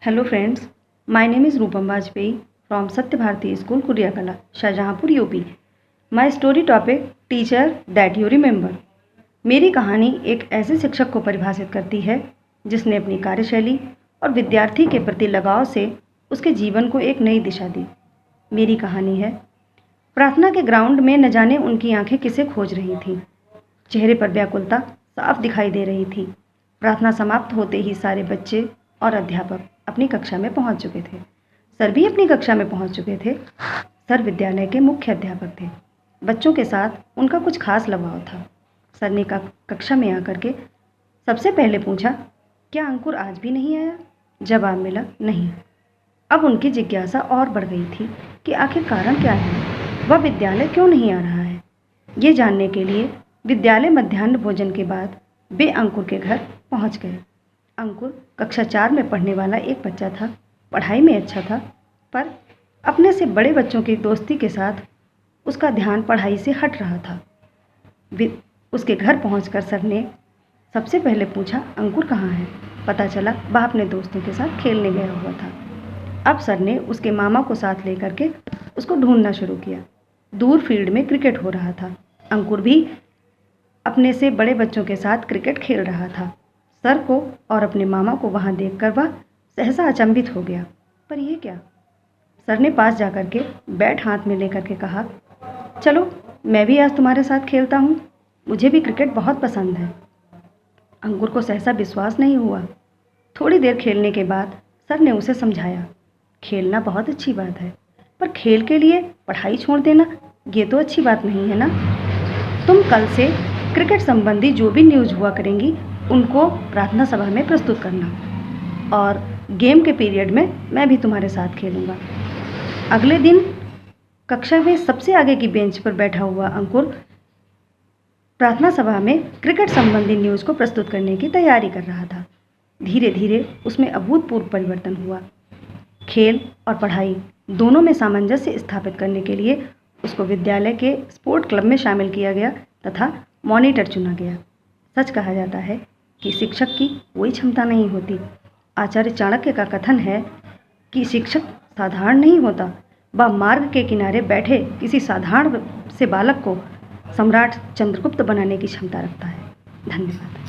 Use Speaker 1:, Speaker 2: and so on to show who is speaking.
Speaker 1: Hello friends, my name is Rupam Vajpayee from Satya Bharati School, Kuriakala, Shahjahanpur UP. My story topic Teacher that you remember। मेरी कहानी एक ऐसे शिक्षक को परिभाषित करती है जिसने अपनी कार्यशैली और विद्यार्थी के प्रति लगाव से उसके जीवन को एक नई दिशा दी। मेरी कहानी है प्रार्थना के ग्राउंड में न जाने उनकी आंखें किसे खोज रही थीं। चेहरे पर व्याकुलता साफ दिखाई दे रही थी। प्रार्थना समाप्त होते ही सारे बच्चे और अध्यापक अपनी कक्षा में पहुंच चुके थे। सर भी अपनी कक्षा में पहुंच चुके थे। सर विद्यालय के मुख्य अध्यापक थे। बच्चों के साथ उनका कुछ खास लगाव था। सर ने कक्षा में आकर के सबसे पहले पूछा, क्या अंकुर आज भी नहीं आया? जवाब मिला, नहीं। अब उनकी जिज्ञासा और बढ़ गई थी कि आखिर कारण क्या है, वह विद्यालय क्यों नहीं आ रहा है। ये जानने के लिए विद्यालय मध्याह्न भोजन के बाद वे अंकुर के घर पहुंच गए। अंकुर कक्षा 4 में पढ़ने वाला एक बच्चा था। पढ़ाई में अच्छा था, पर अपने से बड़े बच्चों की दोस्ती के साथ उसका ध्यान पढ़ाई से हट रहा था। उसके घर पहुंचकर सर ने सबसे पहले पूछा, अंकुर कहाँ है? पता चला वह अपने दोस्तों के साथ खेलने गया हुआ था। अब सर ने उसके मामा को साथ लेकर के उसको ढूंढना शुरू किया। दूर फील्ड में क्रिकेट हो रहा था। अंकुर भी अपने से बड़े बच्चों के साथ क्रिकेट खेल रहा था। सर को और अपने मामा को वहां देखकर वह सहसा अचंभित हो गया। पर यह क्या? सर ने पास जाकर के बैट हाथ में लेकर के कहा, चलो मैं भी आज तुम्हारे साथ खेलता हूँ, मुझे भी क्रिकेट बहुत पसंद है। अंकुर को सहसा विश्वास नहीं हुआ। थोड़ी देर खेलने के बाद सर ने उसे समझाया, खेलना बहुत अच्छी बात है, पर खेल के लिए पढ़ाई छोड़ देना ये तो अच्छी बात नहीं है ना। तुम कल से क्रिकेट संबंधी जो भी न्यूज़ हुआ करेंगी उनको प्रार्थना सभा में प्रस्तुत करना, और गेम के पीरियड में मैं भी तुम्हारे साथ खेलूँगा। अगले दिन कक्षा में सबसे आगे की बेंच पर बैठा हुआ अंकुर प्रार्थना सभा में क्रिकेट संबंधी न्यूज़ को प्रस्तुत करने की तैयारी कर रहा था। धीरे धीरे उसमें अभूतपूर्व परिवर्तन हुआ। खेल और पढ़ाई दोनों में सामंजस्य स्थापित करने के लिए उसको विद्यालय के स्पोर्ट क्लब में शामिल किया गया तथा मॉनिटर चुना गया। सच कहा जाता है कि शिक्षक की कोई क्षमता नहीं होती। आचार्य चाणक्य का कथन है कि शिक्षक साधारण नहीं होता, वह मार्ग के किनारे बैठे किसी साधारण से बालक को सम्राट चंद्रगुप्त बनाने की क्षमता रखता है। धन्यवाद।